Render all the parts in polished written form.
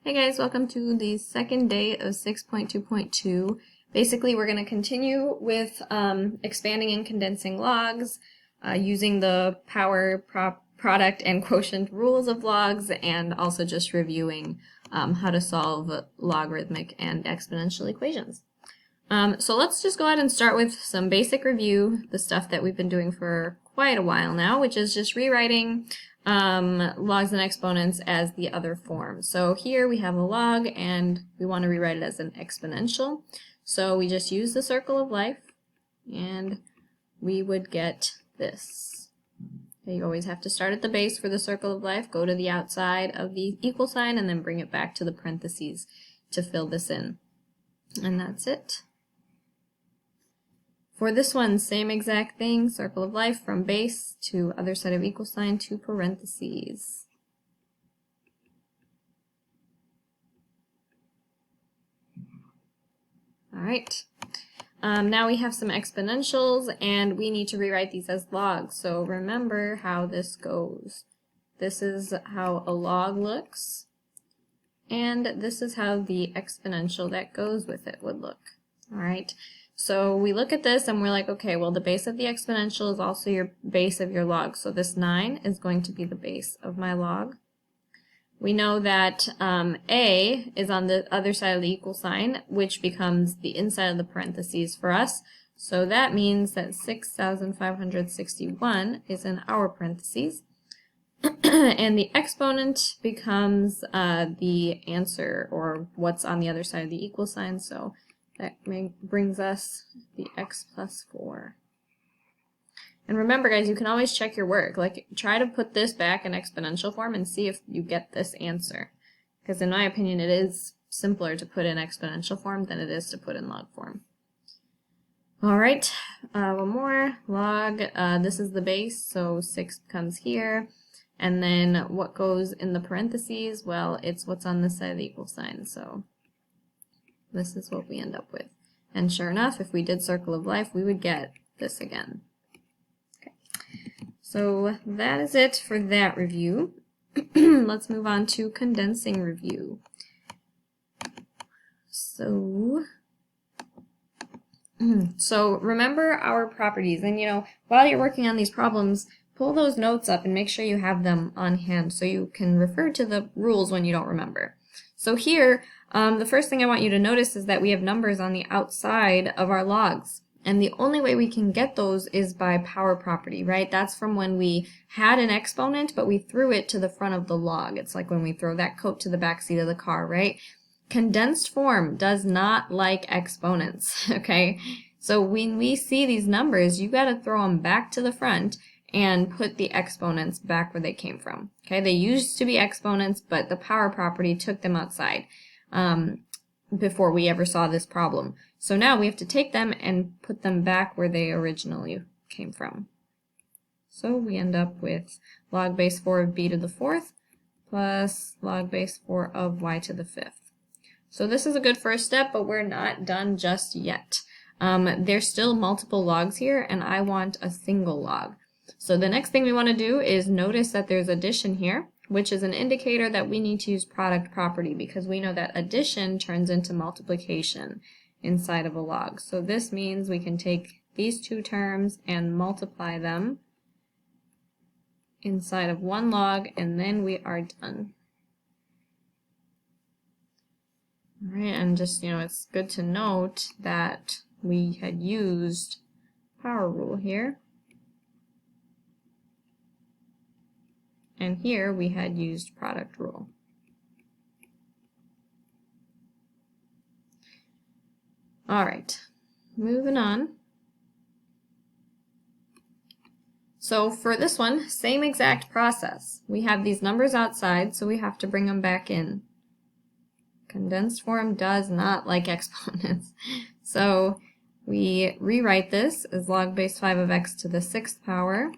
Hey guys, welcome to the second day of 6.2.2. Basically, we're going to continue with expanding and condensing logs using the power, product, and quotient rules of logs, and also just reviewing how to solve logarithmic and exponential equations. So let's just go ahead and start with some basic review, the stuff that we've been doing for quite a while now, which is just rewriting logs and exponents as the other form. So here we have a log and we want to rewrite it as an exponential. So we just use the circle of life and we would get this. You always have to start at the base for the circle of life, go to the outside of the equal sign, and then bring it back to the parentheses to fill this in. And that's it. For this one, same exact thing, circle of life from base to other side of equal sign to parentheses. All right, now we have some exponentials and we need to rewrite these as logs. So remember how this goes. This is how a log looks, and this is how the exponential that goes with it would look. All right. So we look at this and we're like, okay, well, the base of the exponential is also your base of your log. So this 9 is going to be the base of my log. We know that A is on the other side of the equal sign, which becomes the inside of the parentheses for us. So that means that 6,561 is in our parentheses. And the exponent becomes the answer, or what's on the other side of the equal sign. So that brings us the x plus 4. And remember, guys, you can always check your work. Like, try to put this back in exponential form and see if you get this answer. Because in my opinion, it is simpler to put in exponential form than it is to put in log form. All right, one more. Log, this is the base, so 6 comes here. And then what goes in the parentheses? Well, it's what's on this side of the equal sign, so this is what we end up with. And sure enough, if we did circle of life, we would get this again. Okay. So that is it for that review. Let's move on to condensing review. So remember our properties. And while you're working on these problems, pull those notes up and make sure you have them on hand so you can refer to the rules when you don't remember. So here, the first thing I want you to notice is that we have numbers on the outside of our logs. And the only way we can get those is by power property, right? That's from when we had an exponent, but we threw it to the front of the log. It's like when we throw that coat to the back seat of the car, right? Condensed form does not like exponents, okay? So when we see these numbers, you got to throw them back to the front and put the exponents back where they came from. Okay, they used to be exponents, but the power property took them outside before we ever saw this problem. So now we have to take them and put them back where they originally came from. So we end up with log base 4 of b to the 4th plus log base 4 of y to the 5th. So this is a good first step, but we're not done just yet. There's still multiple logs here, and I want a single log. So the next thing we want to do is notice that there's addition here, which is an indicator that we need to use product property because we know that addition turns into multiplication inside of a log. So this means we can take these two terms and multiply them inside of one log, and then we are done. All right, and just, it's good to note that we had used power rule here. And here we had used product rule. All right, moving on. So for this one, same exact process. We have these numbers outside, so we have to bring them back in. Condensed form does not like exponents. So we rewrite this as log base 5 of x to the 6th power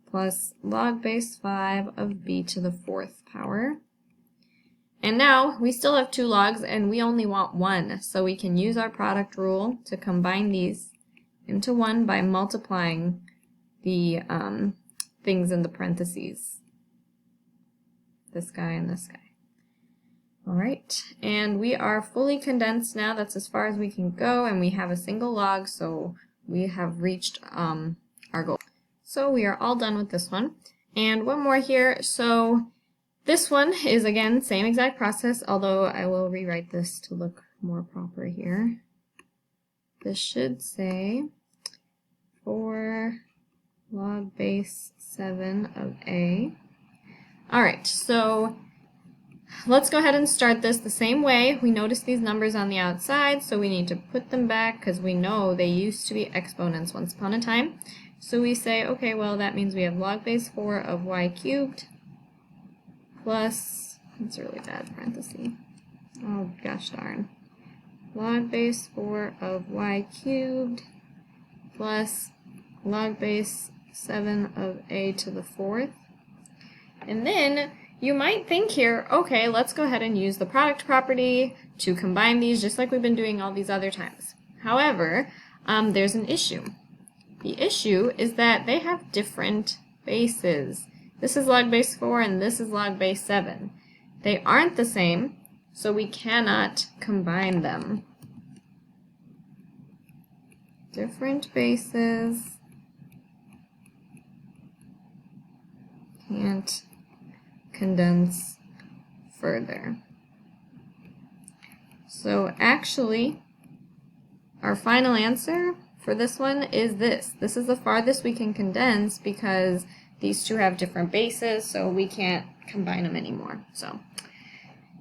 plus log base 5 of b to the 4th power. And now we still have two logs and we only want one, so we can use our product rule to combine these into one by multiplying the things in the parentheses. This guy and this guy. All right, and we are fully condensed now. That's as far as we can go, and we have a single log, so we have reached our goal. So we are all done with this one. And one more here. So this one is, again, same exact process, although I will rewrite this to look more proper here. This should say 4 log base 7 of a. All right, so let's go ahead and start this the same way. We notice these numbers on the outside, so we need to put them back because we know they used to be exponents once upon a time. So we say, okay, well, that means we have log base 4 of y cubed plus, that's a really bad parenthesis. Oh, gosh darn. Log base 4 of y cubed plus log base 7 of a to the 4th. And then you might think here, okay, let's go ahead and use the product property to combine these just like we've been doing all these other times. However, there's an issue. The issue is that they have different bases. This is log base 4 and this is log base 7. They aren't the same, so we cannot combine them. Different bases. Can't condense further. So actually, our final answer for this one is this. This is the farthest we can condense because these two have different bases, so we can't combine them anymore. So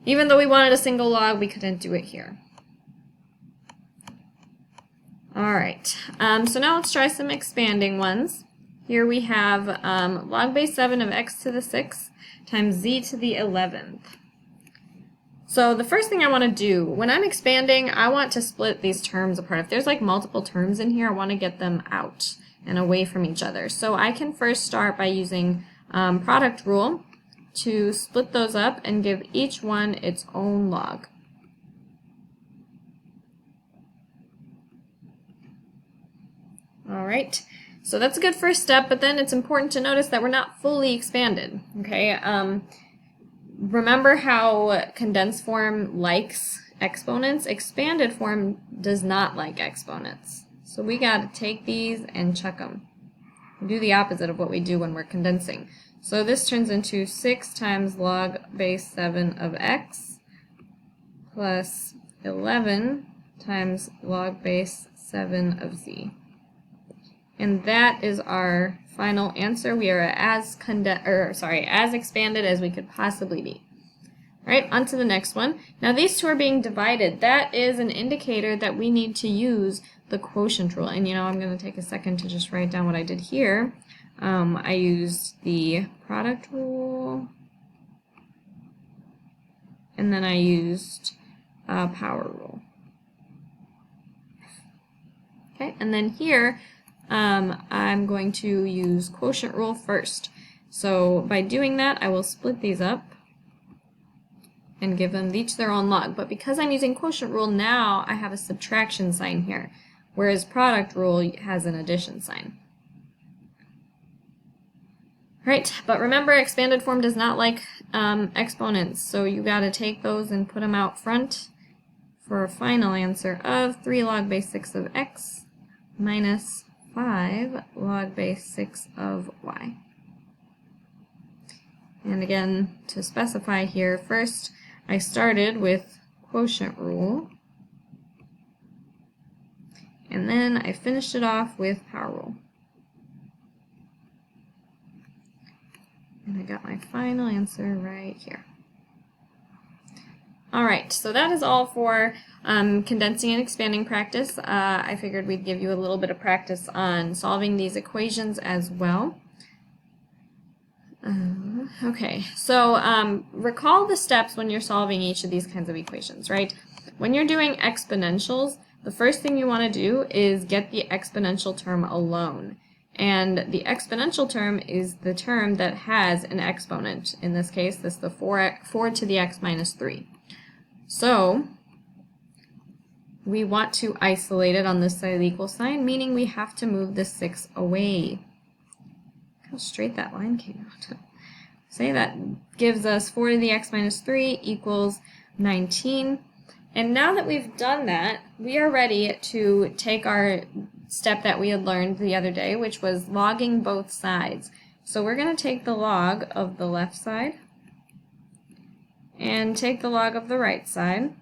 even though we wanted a single log, we couldn't do it here. All right, so now let's try some expanding ones. Here we have log base 7 of x to the 6th times z to the 11th. So the first thing I want to do, when I'm expanding, I want to split these terms apart. If there's like multiple terms in here, I want to get them out and away from each other. So I can first start by using product rule to split those up and give each one its own log. All right, so that's a good first step, but then it's important to notice that we're not fully expanded, okay? Remember how condensed form likes exponents? Expanded form does not like exponents. So we got to take these and chuck them. We do the opposite of what we do when we're condensing. So this turns into 6 times log base 7 of x plus 11 times log base 7 of z. And that is our final answer. We are as expanded as we could possibly be. All right, on to the next one. Now these two are being divided. That is an indicator that we need to use the quotient rule. And I'm going to take a second to just write down what I did here. I used the product rule, and then I used power rule. Okay, and then here I'm going to use quotient rule first. So by doing that, I will split these up and give them each their own log. But because I'm using quotient rule now, I have a subtraction sign here, whereas product rule has an addition sign. Right, but remember, expanded form does not like exponents, so you got to take those and put them out front for a final answer of 3 log base 6 of x minus 5 log base 6 of y. And again, to specify here, first I started with quotient rule, and then I finished it off with power rule. And I got my final answer right here. All right, so that is all for condensing and expanding practice. I figured we'd give you a little bit of practice on solving these equations as well. Okay, so recall the steps when you're solving each of these kinds of equations, right? When you're doing exponentials, the first thing you want to do is get the exponential term alone. And the exponential term is the term that has an exponent. In this case, this is the 4 to the x minus 3. So we want to isolate it on this side of the equal sign, meaning we have to move the 6 away. Look how straight that line came out. Say that gives us 4 to the x minus 3 equals 19. And now that we've done that, we are ready to take our step that we had learned the other day, which was logging both sides. So we're going to take the log of the left side and take the log of the right side.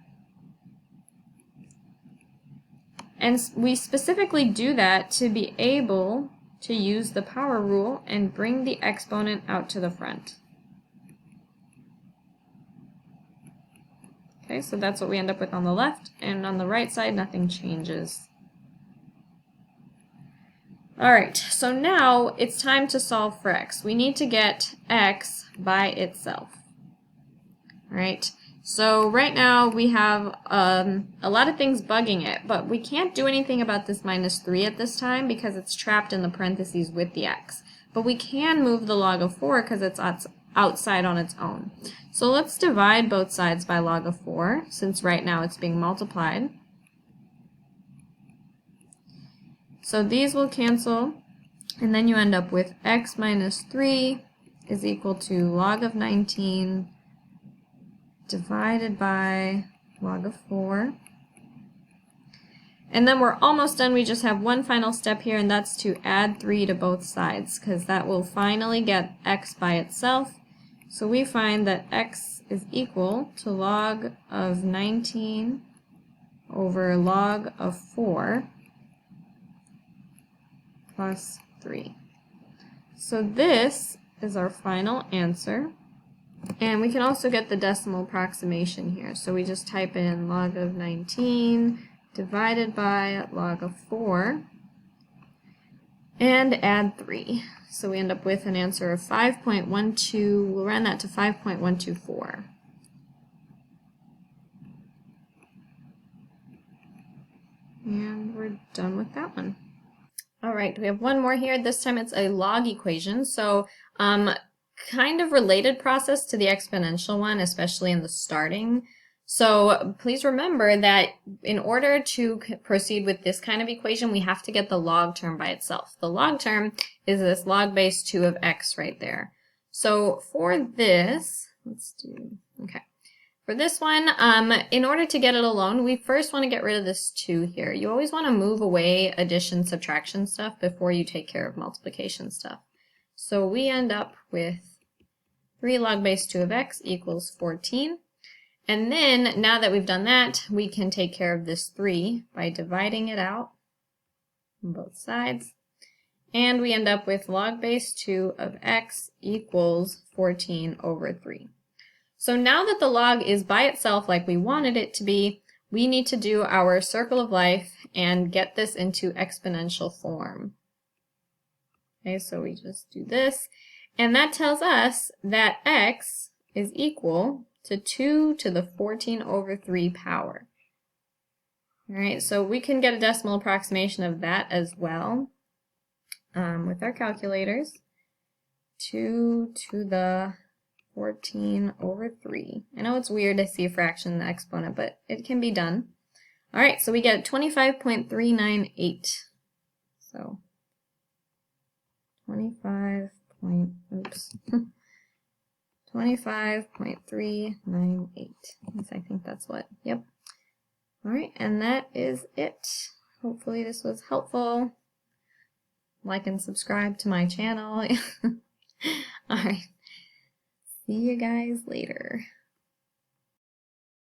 And we specifically do that to be able to use the power rule and bring the exponent out to the front. Okay, so that's what we end up with on the left, and on the right side, nothing changes. Alright, so now it's time to solve for x. We need to get x by itself. Alright, so right now we have a lot of things bugging it, but we can't do anything about this minus 3 at this time because it's trapped in the parentheses with the x. But we can move the log of 4 because it's outside on its own. So let's divide both sides by log of 4, since right now it's being multiplied. So these will cancel, and then you end up with x minus 3 is equal to log of 19 divided by log of 4. And then we're almost done. We just have one final step here, and that's to add 3 to both sides, because that will finally get x by itself. So we find that x is equal to log of 19 over log of 4 plus 3. So this is our final answer. And we can also get the decimal approximation here. So we just type in log of 19 divided by log of 4 and add 3. So we end up with an answer of 5.12, we'll round that to 5.124. And we're done with that one. Alright, we have one more here. This time it's a log equation. So kind of related process to the exponential one, especially in the starting. So please remember that in order to proceed with this kind of equation, we have to get the log term by itself. The log term is this log base 2 of x right there. So for this, for this one, in order to get it alone, we first want to get rid of this 2 here. You always want to move away addition, subtraction stuff before you take care of multiplication stuff. So we end up with 3 log base 2 of x equals 14. And then, now that we've done that, we can take care of this 3 by dividing it out on both sides. And we end up with log base 2 of x equals 14 over 3. So now that the log is by itself like we wanted it to be, we need to do our circle of life and get this into exponential form. Okay, so we just do this. And that tells us that x is equal to 2 to the 14 over 3 power. All right, so we can get a decimal approximation of that as well with our calculators. 2 to the 14 over 3. I know it's weird to see a fraction in the exponent, but it can be done. All right, so we get 25.398. So 25.398. I think that's what, yep. All right, and that is it. Hopefully this was helpful. Like and subscribe to my channel. All right, see you guys later.